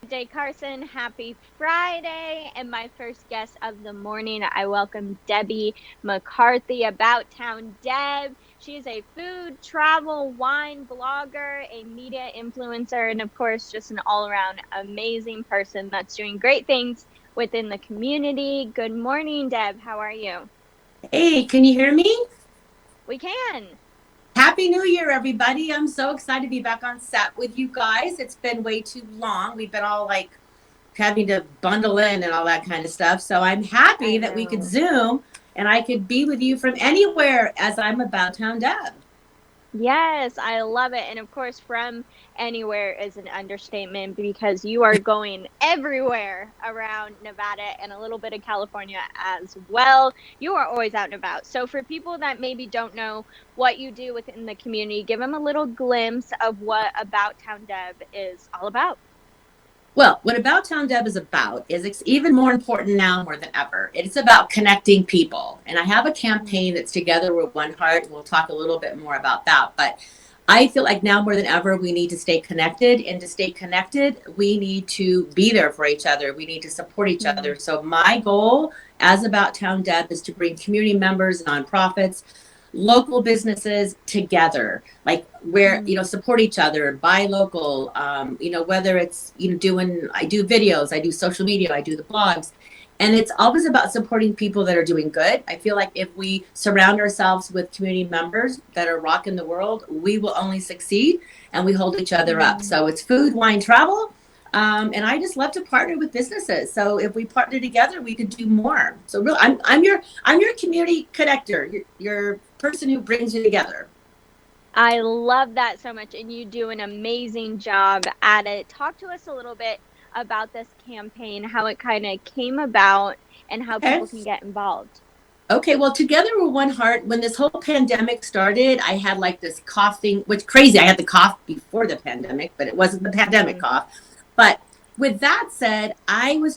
Visit Carson. Happy Friday. And my first guest of the morning, I welcome Debbie McCarthy, About Town Deb. She is a food, travel, wine blogger, a media influencer, and of course, just an all around amazing person that's doing great things within the community. Good morning, Deb. How are you? Hey, can you hear me? We can. Happy New Year, everybody. I'm so excited to be back on set with you guys. It's been way too long. We've been all like having to bundle in and all that kind of stuff. So I'm happy I that we could know. Zoom and I could be with you from anywhere as I'm About Town Deb. Yes, I love it. And of course, from anywhere is an understatement because you are going everywhere around Nevada and a little bit of California as well. You are always out and about. So, for people that maybe don't know what you do within the community, give them a little glimpse of what About Town Deb is all about. Well, what About Town Deb is about is it's even more important now more than ever. It's about connecting people. And I have a campaign Mm, that's Together We're One Heart. And we'll talk a little bit more about that. But I feel like now more than ever, we need to stay connected. And to stay connected, we need to be there for each other. We need to support each other. mm, So my goal as About Town Deb is to bring community members, nonprofits, local businesses together, like where mm, support each other, buy local, whether it's doing, I do videos, I do social media, I do the blogs, and it's always about supporting people that are doing good. I feel like if we surround ourselves with community members that are rocking the world, we will only succeed, and we hold each other up. mm. So it's food, wine, travel. And I just love to partner with businesses. So if we partner together, we could do more. So really, I'm your community connector, your person who brings you together. I love that so much, and you do an amazing job at it. Talk to us a little bit about this campaign, how it kind of came about, and how Okay. people can get involved. Okay, well, Together We're One Heart, when this whole pandemic started, I had like this cough thing, which crazy. I had the cough before the pandemic, but it wasn't the pandemic Mm, cough. But with that said, I was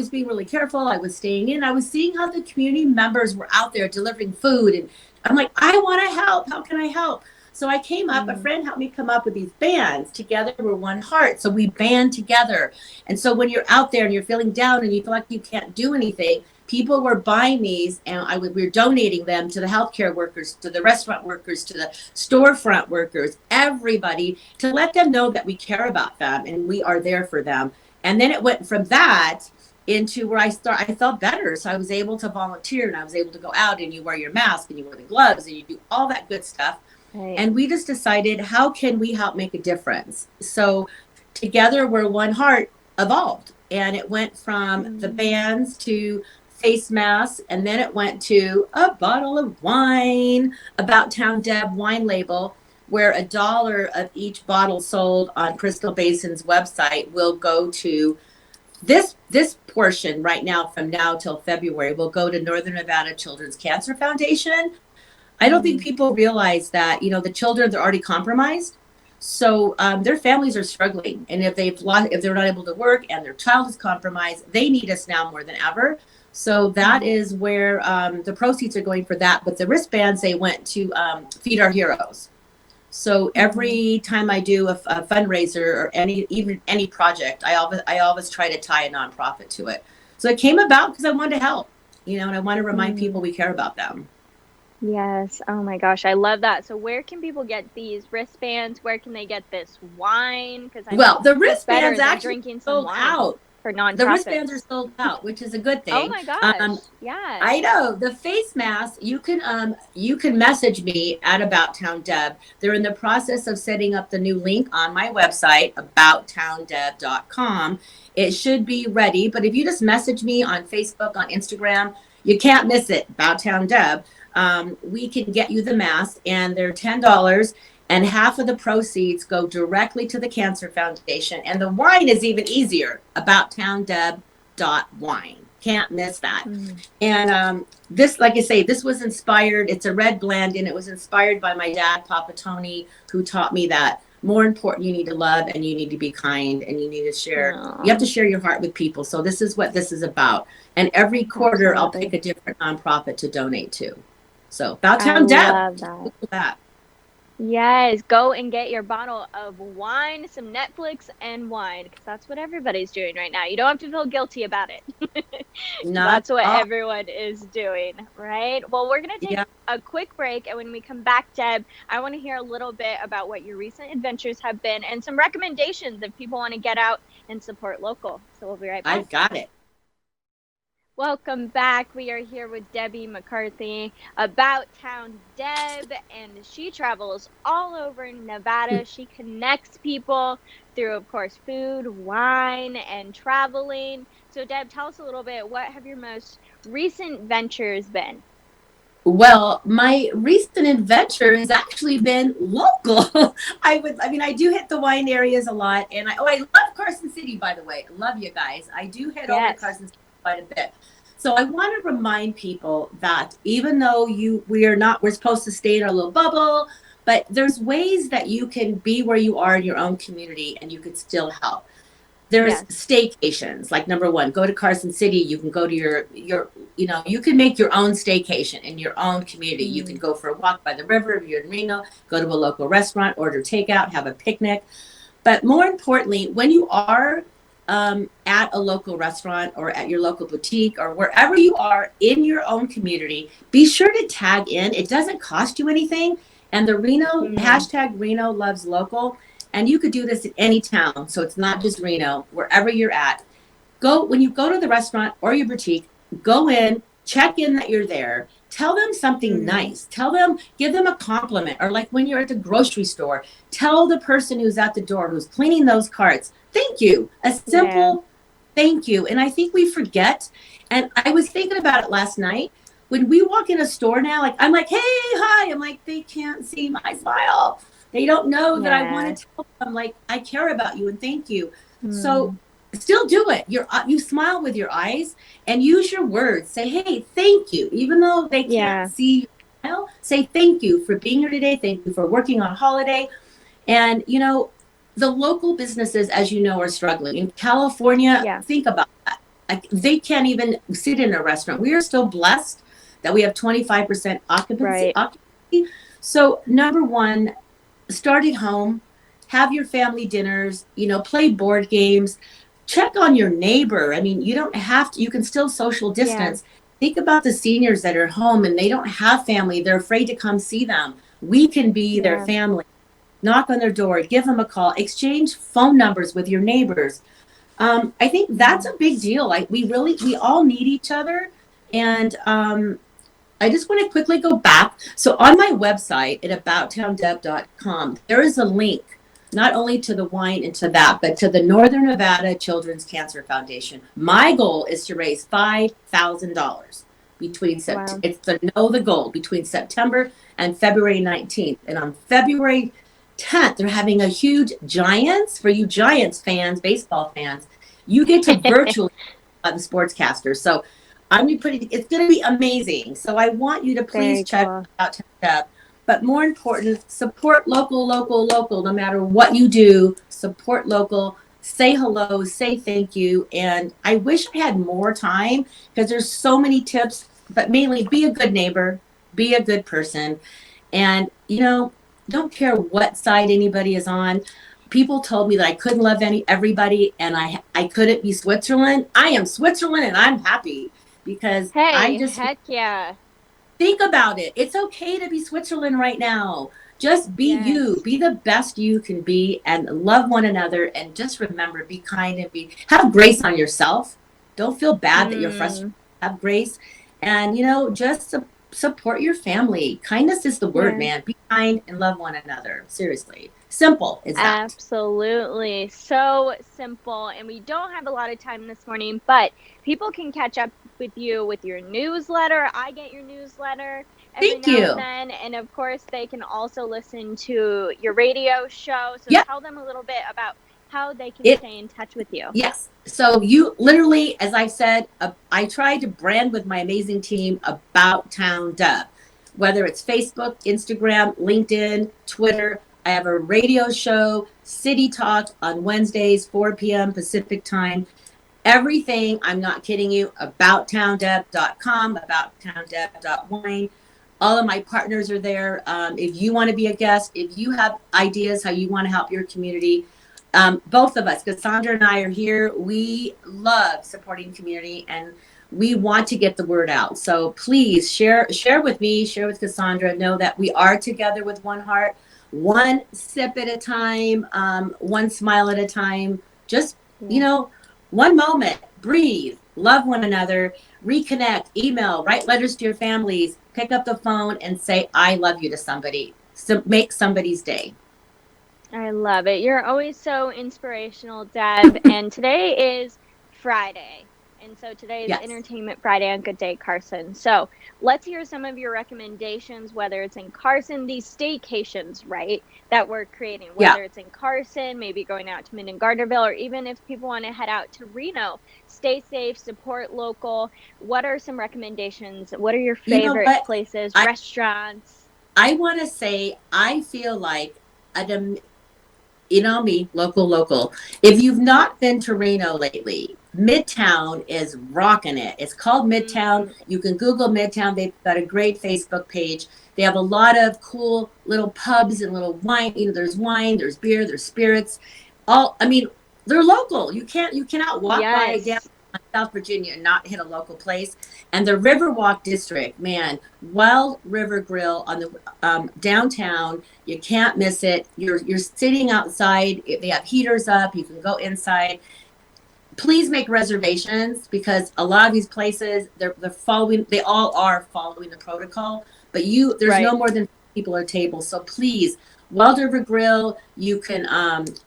being really careful. I was staying in. I was seeing how the community members were out there delivering food. And I'm like, I want to help. How can I help? So I came up, a mm, friend helped me come up with these bands. Together We're One Heart. So we band together. And so when you're out there and you're feeling down and you feel like you can't do anything, people were buying these, and we were donating them to the healthcare workers, to the restaurant workers, to the storefront workers, everybody, to let them know that we care about them and we are there for them. And then it went from that into where I felt better. So I was able to volunteer and I was able to go out, and you wear your mask and you wear the gloves and you do all that good stuff. right. And we just decided, how can we help make a difference? So Together We're One Heart evolved, and it went from the Mm, bands to face masks, and then it went to a bottle of wine. About Town Deb wine label, where $1 of each bottle sold on Crystal Basin's website will go to this portion right now, from now till February, will go to Northern Nevada Children's Cancer Foundation. I don't think mm, people realize that, the children, they're already compromised. So their families are struggling. And if they're not able to work and their child is compromised, they need us now more than ever. So that mm, is where the proceeds are going for that. But the wristbands, they went to Feed Our Heroes. So mm. every time I do a fundraiser or even any project, I always try to tie a nonprofit to it. So it came about because I wanted to help, and I want to remind people Mm. we care about them. Yes. Oh my gosh, I love that. So, where can people get these wristbands? Where can they get this wine? Because I mean, Well, the what's wristbands better than actually drinking some sold wine out. for The wristbands are nonprofits? sold out, which is a good Oh thing. my gosh. I Yes. know the face masks. You can message me at About Town Deb. They're in the process of setting up the new link on my website, abouttowndeb.com. It should be ready, but if you just message me on Facebook, on Instagram, you can't miss it. About Town Deb. We can get you the mask, and they're $10, and half of the proceeds go directly to the Cancer Foundation. And the wine is even easier. Abouttowndeb.wine. Can't miss that. Mm. And this, like I say, this was inspired. It's a red blend, and it was inspired by my dad, Papa Tony, who taught me that more important, you need to love and you need to be kind and you need to share. You have to Oh, share your heart with people. So this is what this is about. And every quarter, I'll pick absolutely. a different nonprofit to donate to. So, About I Town Deb. love that. Look at that. Yes, go and get your bottle of wine, some Netflix and wine, because that's what everybody's doing right now. You don't have to feel guilty about it, because Not that's what all. everyone is doing, right? Well, we're going to take Yeah, a quick break. And when we come back, Deb, I want to hear a little bit about what your recent adventures have been and some recommendations if people want to get out and support local. So we'll be right I back. got it. Welcome back. We are here with Debbie McCarthy, About Town Deb, and she travels all over Nevada. She connects people through, of course, food, wine, and traveling. So, Deb, tell us a little bit. What have your most recent ventures been? Well, my recent adventure has actually been local. I do hit the wine areas a lot, and I love Carson City, by the way. I love you guys. I do head over to Yes. Carson City quite a bit. So I want to remind people that even though we're supposed to stay in our little bubble, but there's ways that you can be where you are in your own community and you could still help. There's Yes. staycations. Like number one, go to Carson City. You can go to you can make your own staycation in your own community. You can Mm, go for a walk by the river if you're in Reno, go to a local restaurant, order takeout, have a picnic. But more importantly, when you are at a local restaurant or at your local boutique or wherever you are in your own community, be sure to tag in. It doesn't cost you anything. And the mm, hashtag Reno loves local. And you could do this in any town. So it's not just Reno, wherever you're at. When you go to the restaurant or your boutique, go in, check in that you're there, tell them something mm. nice, give them a compliment, or like when you're at the grocery store, tell the person who's at the door who's cleaning those carts, thank you, a Yeah. simple thank you. And I think we forget, and I was thinking about it last night. When we walk in a store now, like I'm like, hey, hi, I'm like, they can't see my smile, they don't know that I want Yeah. to tell them like I care about you and thank you. So Mm, still do it. You smile with your eyes and use your words. Say, hey, thank you. Even though they can't yeah. see your smile, say thank you for being here today. Thank you for working on holiday. And the local businesses, as you know, are struggling. In California, Yeah. think about that. Like, they can't even sit in a restaurant. We are still blessed that we have 25% occupancy. Right. So number one, start at home, have your family dinners, play board games, check on your neighbor. I mean, you don't have to, you can still social Yeah. distance. Think about the seniors that are home and they don't have family. They're afraid to come see them. We can be their Yeah. family. Knock on their door, give them a call, exchange phone numbers with your neighbors. I think that's Mm. a big deal. Like we all need each other. And I just want to quickly go back. So on my website at abouttowndeb.com, there is a link not only to the wine and to that, but to the Northern Nevada Children's Cancer Foundation. My goal is to raise $5,000 Wow. it's the goal between September and February 19th. And on February 10th, they're having a huge Giants, for you Giants fans, baseball fans, you get to virtually the sportscaster. So it's going to be amazing. So I want you to please Very check cool. out Tab. But more important, support local, local, local. No matter what you do, support local. Say hello, say thank you. And I wish I had more time because there's so many tips, but mainly be a good neighbor, be a good person. And, don't care what side anybody is on. People told me that I couldn't love everybody and I couldn't be Switzerland. I am Switzerland and I'm happy because I Hey, just heck yeah. think about it. It's okay to be Switzerland right now. Just be you, Yes. be the best you can be and love one another. And just remember, be kind and have grace on yourself. Don't feel bad that you're frustrated. Mm, Have grace and, just support your family. Kindness is the word, yeah. man. Be kind and love one another. Seriously. Simple is that. Absolutely. So simple. And we don't have a lot of time this morning, but people can catch up with you with your newsletter. I get your newsletter every Thank now and you. then. And of course, they can also listen to your radio show. So Yep. tell them a little bit about how they can It stay in touch with you. Yes. So you literally, as I said, I tried to brand with my amazing team About Town Deb, whether it's Facebook, Instagram, LinkedIn, Twitter. I have a radio show, City Talk on Wednesdays, 4 p.m. Pacific time. Everything, I'm not kidding you, abouttowndeb.com, abouttowndeb.wine. All of my partners are there. If you want to be a guest, if you have ideas how you want to help your community, both of us, Kassandra and I, are here. We love supporting community, and we want to get the word out. So please share with me, share with Kassandra. Know that we are together with one heart, one sip at a time, one smile at a time. Just, Yeah. one moment, breathe, love one another, reconnect, email, write letters to your families, pick up the phone and say, I love you to somebody. So make somebody's day. I love it. You're always so inspirational, Deb. And today is Friday. And so today is Yes. Entertainment Friday on Good Day Carson. So let's hear some of your recommendations, whether it's in Carson, these staycations, right, that we're creating, Yeah. whether it's in Carson, maybe going out to Minden Gardnerville, or even if people want to head out to Reno. Stay safe, support local. What are some recommendations? What are your You know favorite what? places, I restaurants? I want to say I feel like an me, local. If you've not been to Reno lately, Midtown is rocking it. It's called Midtown. Mm, You can Google Midtown. They've got a great Facebook page. They have a lot of cool little pubs and little wine. There's wine, there's beer, there's spirits. They're local. You cannot walk by down yes. South Virginia and not hit a local place. And the Riverwalk District, man, Wild River Grill on the downtown. You can't miss it. You're sitting outside. They have heaters up. You can go inside. Please make reservations because a lot of these places they're following. They all are following the protocol. But there's Right. no more than people at tables. So please, Wild River Grill. You can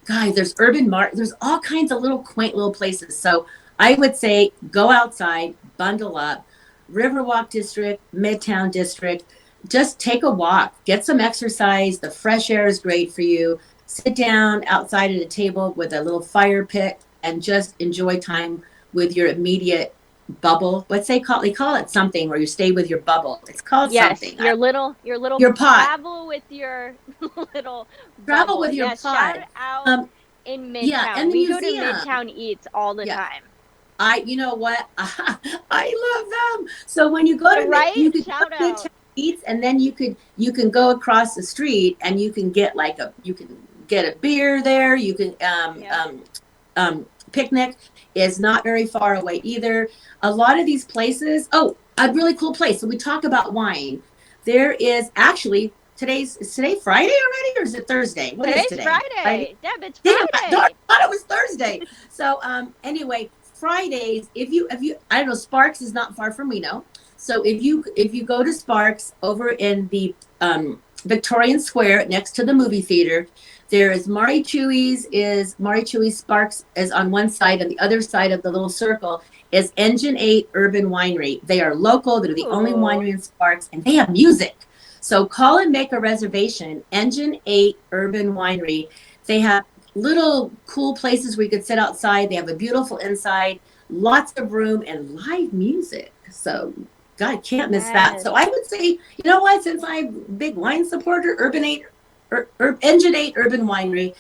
guys. There's Urban Mart. There's all kinds of little quaint little places. So I would say go outside, bundle up. Riverwalk District, Midtown District, just take a walk, get some exercise. The fresh air is great for you. Sit down outside at a table with a little fire pit and just enjoy time with your immediate bubble. What's they call it something where you stay with your bubble. It's called Yes, something. your little Your pot. travel with your little Travel bubble. with your Yes, shout pod. out Um, in yeah, Midtown. and the We go to museum. Midtown Eats all the Yeah. time. You know what? I love them. So when you go to Right? you could go Shout to Midtown out. Eats, and then you can go across the street, and you can get you can get a beer there. You can Yep. picnic is not very far away either. A lot of these places. Oh, a really cool place. So we talk about wine. There is actually is today Friday already, or is it Thursday? What is Today's today? Friday. Friday. Deb, it's Damn, I Friday. thought it was Thursday. So anyway, Fridays, if you I don't know, Sparks is not far from Reno. So if you go to Sparks over in the Victorian Square next to the movie theater, there is Mari Chewy's Sparks is on one side, and the other side of the little circle is Engine 8 Urban Winery. They are local, they're the only Ooh. winery in Sparks, and they have music. So call and make a reservation. Engine 8 Urban Winery. They have little cool places where you could sit outside. They have a beautiful inside, lots of room, and live music. So, God, can't miss that. Yes. So, I would say, you know what? Since I'm a big wine supporter, Engine 8 Urban Winery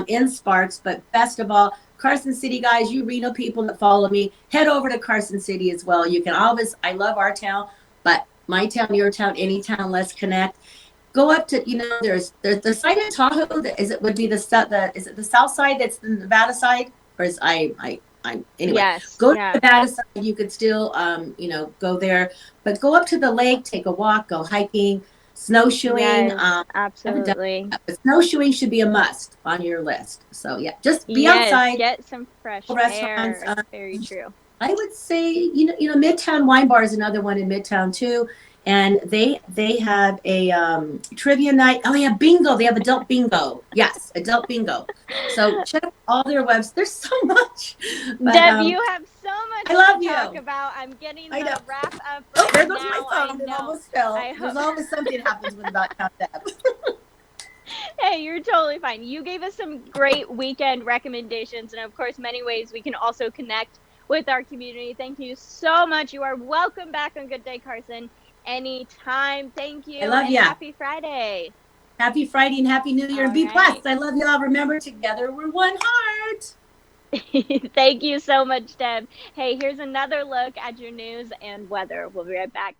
in Sparks. But best of all, Carson City guys, you Reno people that follow me, head over to Carson City as well. You can always, I love our town, but my town, your town, any town, let's connect. Go up to, there's the side of Tahoe that is it would be the is it the south side that's the Nevada side, or is I anyway, Yes. go to Yeah. the Nevada side. You could still go there, but go up to the lake, take a walk, go hiking, snowshoeing. Yes. I haven't done Absolutely. that, but snowshoeing should be a must on your list. So yeah, just be Yes. outside, Get some fresh restaurants. air. Very true. I would say, Midtown Wine Bar is another one in Midtown too, and they have a trivia night. Oh, they have bingo. They have adult bingo. Yes, adult bingo. So check out all their webs. There's so much, but Deb, you have so I much to love talk you. about. I'm getting I know. the wrap up Oh, right there goes my now. I phone. It know. almost fell. I There's hope. always something happens with About Town Deb. Hey, you're totally fine. You gave us some great weekend recommendations, and of course, many ways we can also connect with our community. Thank you so much. You are welcome back on Good Day Carson anytime. Thank I you, love and you. happy Friday. Happy Friday and happy New Year, and All be right. blessed. I love you all. Remember, together we're one heart. Thank you so much, Deb. Hey, here's another look at your news and weather. We'll be right back.